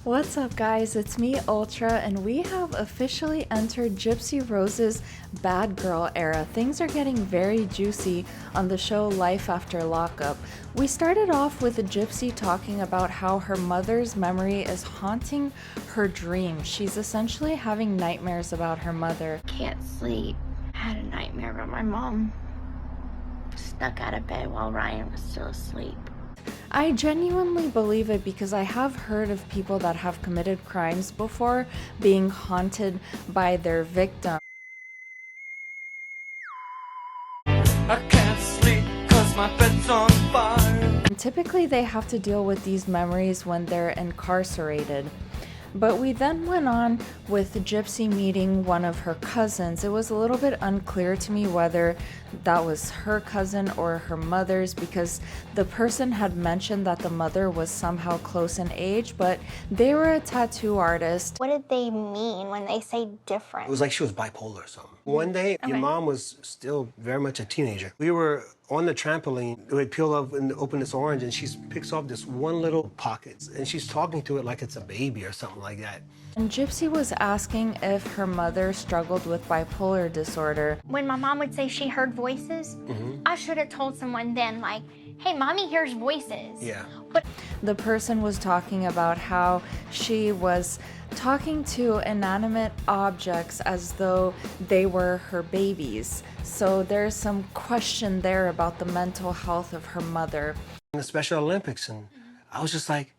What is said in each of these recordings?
What's up guys, it's me Ultra and we have officially entered Gypsy Rose's bad girl era. Things are getting very juicy on the show Life After Lockup. We started off with Gypsy talking about how her mother's memory is haunting her dreams. She's essentially having nightmares about her mother. Can't sleep. I had a nightmare about my mom. Snuck out of bed while Ryan was still asleep. I genuinely believe it because I have heard of people that have committed crimes before being haunted by their victim. I can't sleep 'cause my bed's on fire. And typically they have to deal with these memories when they're incarcerated. But we then went on with Gypsy meeting one of her cousins. It was a little bit unclear to me whether that was her cousin or her mother's, because the person had mentioned that the mother was somehow close in age, but they were a tattoo artist. What did they mean when they say different? It was like she was bipolar or something. One day, your mom was still very much a teenager. We were on the trampoline. We peel up and open this orange, and she picks off this one little pocket, and she's talking to it like it's a baby or something like that. And Gypsy was asking if her mother struggled with bipolar disorder. When my mom would say she heard voices, I should have told someone then, like, hey, mommy hears voices. Yeah. But The person was talking about how she was talking to inanimate objects as though they were her babies. So there's some question there about the mental health of her mother. In the Special Olympics, and I was just like,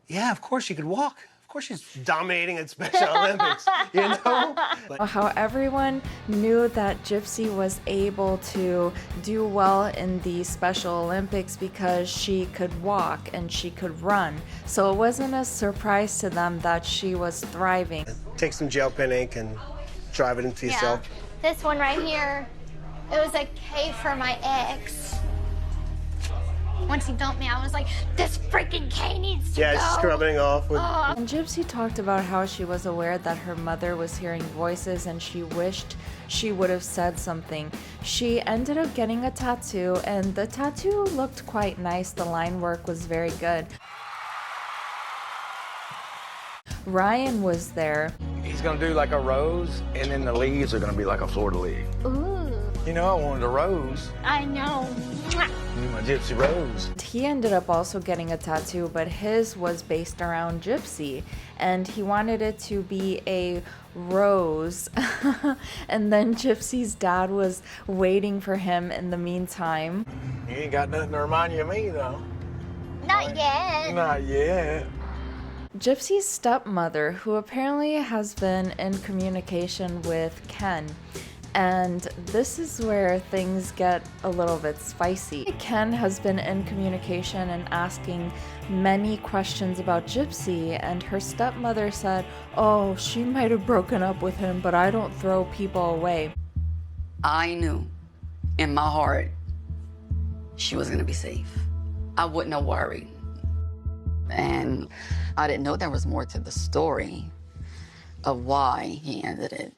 yeah, of course she could walk. Of course she's dominating at Special Olympics, you know? But How everyone knew that Gypsy was able to do well in the Special Olympics because she could walk and she could run. So it wasn't a surprise to them that she was thriving. take some gel pen ink and drive it into yourself. this one right here, it was a K for my ex. Once he dumped me, I was like, this freaking K needs to Yeah, go. scrubbing off with... And Gypsy talked about how she was aware that her mother was hearing voices and she wished she would have said something. She ended up getting a tattoo and the tattoo looked quite nice. The line work was very good. Ryan was there. He's gonna do like a rose, and then the leaves are gonna be like a fleur-de-lis. Ooh, You know, I wanted a rose. I know. Mwah. My Gypsy Rose. He ended up also getting a tattoo, but his was based around Gypsy and he wanted it to be a rose. And then Gypsy's dad was waiting for him in the meantime. You ain't got nothing to remind you of me, though. Not yet. Not yet. Gypsy's stepmother, who apparently has been in communication with Ken, and this is where things get a little bit spicy. Ken has been in communication and asking many questions about Gypsy, and her stepmother said, oh, she might have broken up with him, but I don't throw people away. I knew in my heart she was gonna be safe. I wouldn't have worried. And I didn't know there was more to the story of why he ended it.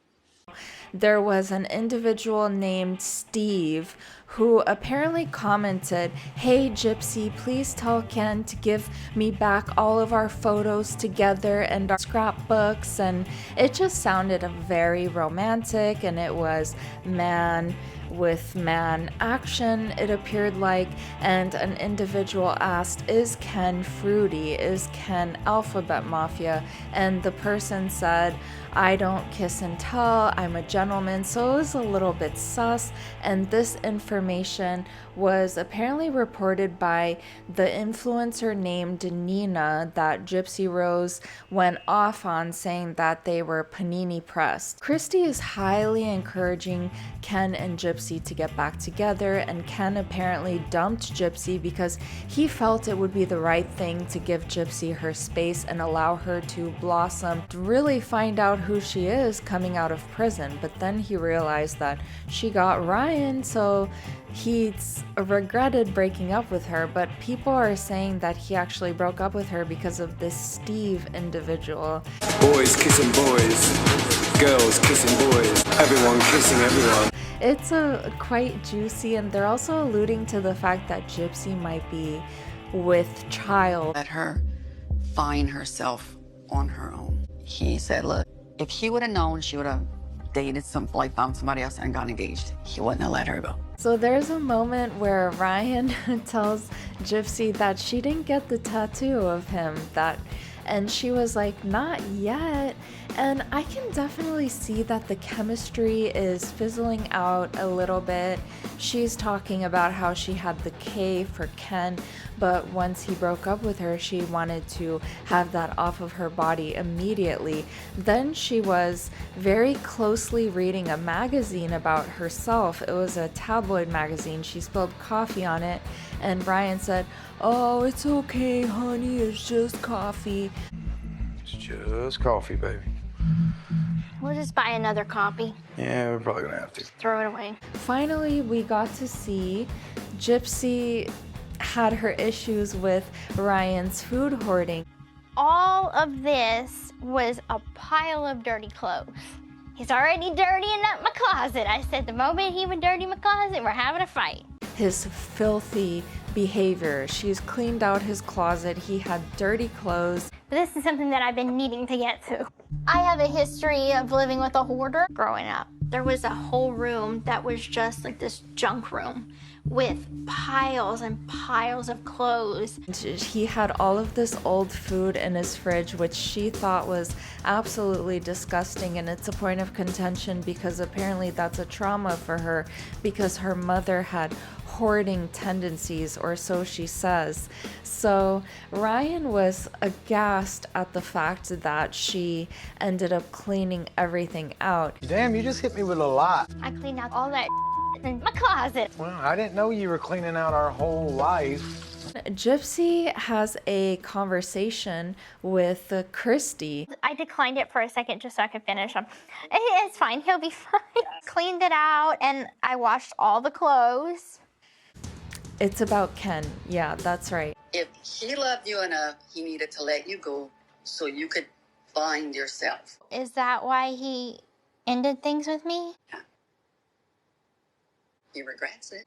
There was an individual named Steve who apparently commented, hey Gypsy, please tell Ken to give me back all of our photos together and our scrapbooks. And it just sounded very romantic, and it was man with man action, it appeared like. And an individual asked, is Ken fruity? Is Ken alphabet mafia? And the person said, I don't kiss and tell, I'm a gentleman. So it was a little bit sus, and this information was apparently reported by the influencer named Nina that Gypsy Rose went off on, saying that they were panini pressed. Christy is highly encouraging Ken and Gypsy to get back together, and Ken apparently dumped Gypsy because he felt it would be the right thing to give Gypsy her space and allow her to blossom, to really find out who she is coming out of prison. But then he realized that she got Ryan, so he's regretted breaking up with her. But people are saying that he actually broke up with her because of this Steve individual. Boys kissing boys, girls kissing boys, everyone kissing everyone. It's quite juicy, and they're also alluding to the fact that Gypsy might be with child. Let her find herself on her own. He said, look, if he would have known, she would have dated found somebody else and got engaged. He wouldn't have let her go. So there's a moment where Ryan tells Gypsy that she didn't get the tattoo of him, and she was like, not yet. And I can definitely see that the chemistry is fizzling out a little bit. She's talking about how she had the K for Ken, but once he broke up with her, she wanted to have that off of her body immediately. Then she was very closely reading a magazine about herself. It was a tabloid magazine. She spilled coffee on it, and Ryan said, "Oh, it's okay, honey, it's just coffee." It's just coffee, baby. We'll just buy another copy. Yeah, we're probably gonna have to. Throw it away. Finally, we got to see Gypsy had her issues with Ryan's food hoarding. All of this was a pile of dirty clothes. He's already dirtying up my closet. I said the moment he would dirty my closet, we're having a fight. His filthy behavior. She's cleaned out his closet. He had dirty clothes. But this is something that I've been needing to get to. I have a history of living with a hoarder growing up. There was a whole room that was just like this junk room with piles and piles of clothes. He had all of this old food in his fridge, which she thought was absolutely disgusting, and it's a point of contention because apparently that's a trauma for her because her mother had hoarding tendencies, or so she says. So Ryan was aghast at the fact that she ended up cleaning everything out. Damn, you just hit me with a lot. I cleaned out all that in my closet. Well, I didn't know you were cleaning out our whole life. Gypsy has a conversation with Christy. I declined it for a second just so I could finish him. It's fine, he'll be fine. Cleaned it out and I washed all the clothes. It's about Ken. Yeah, that's right. If he loved you enough, he needed to let you go so you could find yourself. Is that why he ended things with me? Yeah. He regrets it.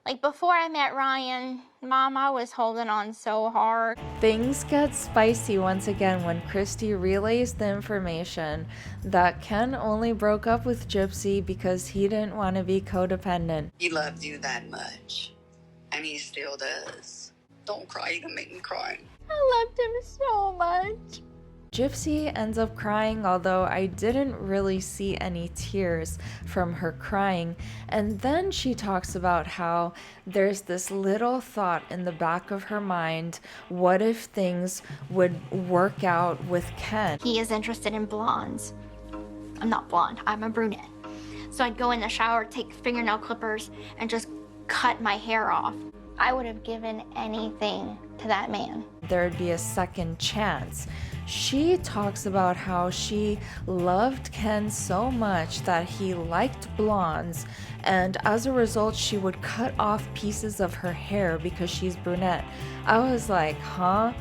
Like before I met Ryan, Mom, I was holding on so hard. Things get spicy once again when Christy relays the information that Ken only broke up with Gypsy because he didn't want to be codependent. He loved you that much, and he still does. Don't cry, you can make me cry. I loved him so much. Gypsy ends up crying, although I didn't really see any tears from her crying. And then she talks about how there's this little thought in the back of her mind, what if things would work out with Ken? He is interested in blondes. I'm not blonde, I'm a brunette. So I'd go in the shower, take fingernail clippers, and just cut my hair off. I would have given anything to that man. There'd be a second chance. She talks about how she loved Ken so much that he liked blondes, and as a result, she would cut off pieces of her hair because she's brunette. I was like, huh?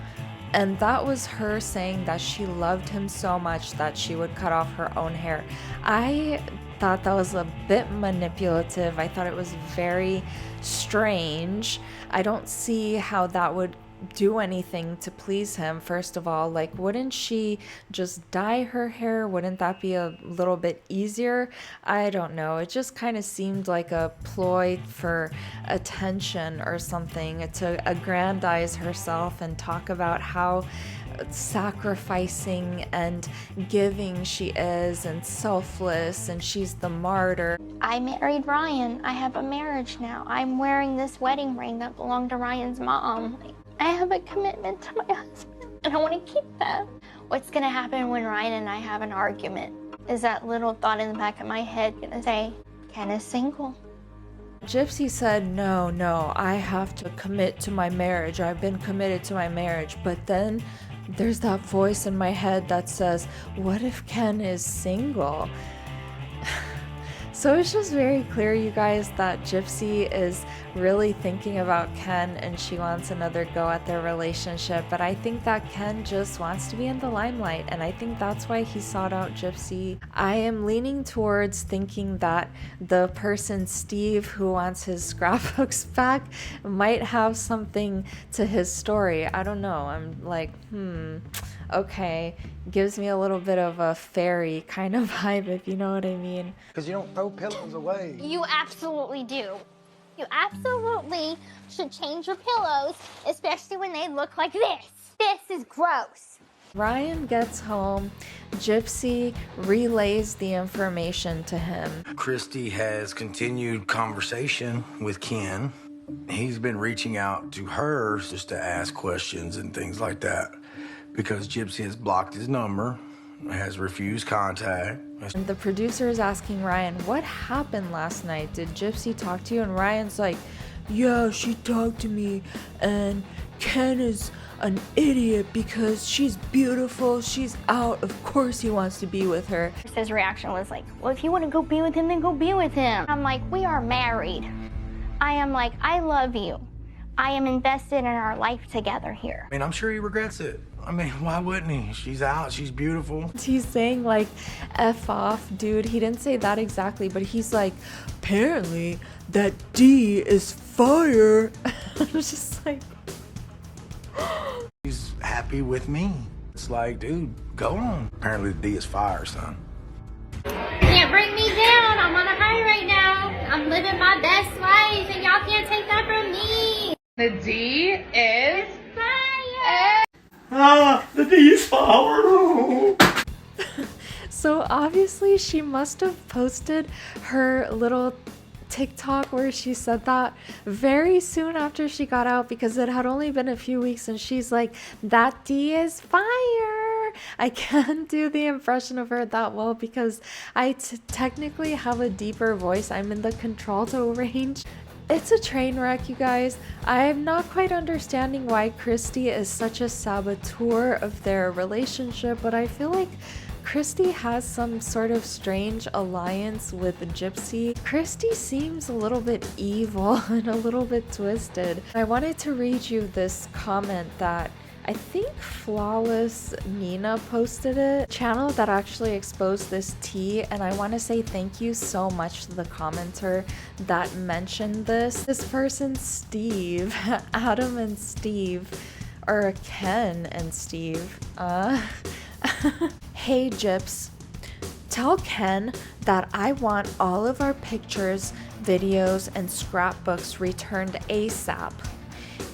And that was her saying that she loved him so much that she would cut off her own hair. I thought that was a bit manipulative. I thought it was very strange. I don't see how that would do anything to please him. First of all, like, wouldn't she just dye her hair? Wouldn't that be a little bit easier? I don't know. It just kind of seemed like a ploy for attention or something, to aggrandize herself and talk about how sacrificing and giving she is and selfless, and she's the martyr. I married Ryan. I have a marriage now. I'm wearing this wedding ring that belonged to Ryan's mom. I have a commitment to my husband, and I want to keep that. What's gonna happen when Ryan and I have an argument? Is that little thought in the back of my head gonna say, Ken is single? Gypsy said, no, I have to commit to my marriage. I've been committed to my marriage. But then there's that voice in my head that says, what if Ken is single? So it's just very clear, you guys, that Gypsy is really thinking about Ken and she wants another go at their relationship. But I think that Ken just wants to be in the limelight, and I think that's why he sought out Gypsy. I am leaning towards thinking that the person, Steve, who wants his scrapbooks back, might have something to his story. I don't know. I'm like, okay, gives me a little bit of a fairy kind of vibe, if you know what I mean. Because you don't throw pillows away. You absolutely do. You absolutely should change your pillows, especially when they look like this. This is gross. Ryan gets home, Gypsy relays the information to him. Christy has continued conversation with Ken. He's been reaching out to her just to ask questions and things like that because Gypsy has blocked his number, has refused contact. And the producer is asking Ryan, what happened last night? Did Gypsy talk to you? And Ryan's like, yeah, she talked to me, and Ken is an idiot because she's beautiful, she's out, of course he wants to be with her. His reaction was like, well, if you want to go be with him, then go be with him. I'm like, we are married. I am like, I love you. I am invested in our life together here. I mean, I'm sure he regrets it. I mean, why wouldn't he? She's out, she's beautiful. He's saying like, F off, dude. He didn't say that exactly, but he's like, apparently that D is fire. I was just like, He's happy with me. It's like, dude, go on. Apparently the D is fire, son. Can't bring me down. I'm on a high right now. I'm living my best life, and y'all can't take that from me. The D is Fire. The D is fire. so obviously she must have posted her little TikTok where she said that very soon after she got out, because it had only been a few weeks, and she's like, that D is fire. I can't do the impression of her that well because I technically have a deeper voice. I'm in the contralto range. It's a train wreck, you guys. I'm not quite understanding why Christy is such a saboteur of their relationship, but I feel like Christy has some sort of strange alliance with Gypsy. Christy seems a little bit evil and a little bit twisted. I wanted to read you this comment that I think Flawless Nina posted it, channel that actually exposed this tea, and I want to say thank you so much to the commenter that mentioned this. This person, Steve, Adam and Steve, or Ken and Steve, hey Gyps, tell Ken that I want all of our pictures, videos, and scrapbooks returned ASAP.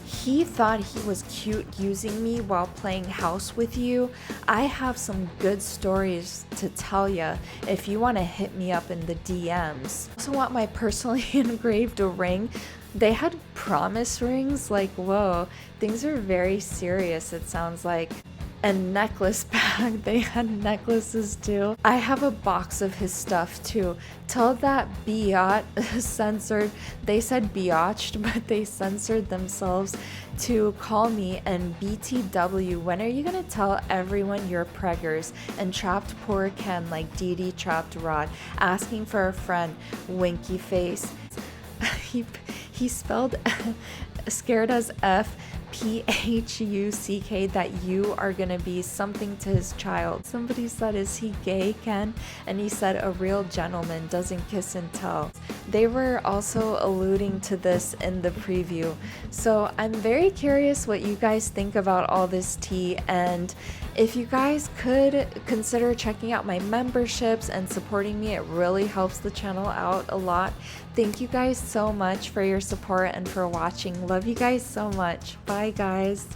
He thought he was cute using me while playing house with you. I have some good stories to tell ya if you want to hit me up in the DMs. I also want my personally engraved ring. They had promise rings, like whoa, things are very serious, it sounds like. And necklace bag, they had necklaces too. I have a box of his stuff too. Tell that biatch censored, they said biatched, but they censored themselves, to call me and BTW. When are you gonna tell everyone you're preggers and trapped poor Ken like Dee Dee trapped Rod, asking for a friend, winky face. He spelled scared as F PHUCK that you are gonna be something to his child. Somebody said, is he gay, Ken? And he said, a real gentleman doesn't kiss and tell. They were also alluding to this in the preview. So I'm very curious what you guys think about all this tea, and if you guys could consider checking out my memberships and supporting me, it really helps the channel out a lot. Thank you guys so much for your support and for watching. Love you guys so much. Bye guys.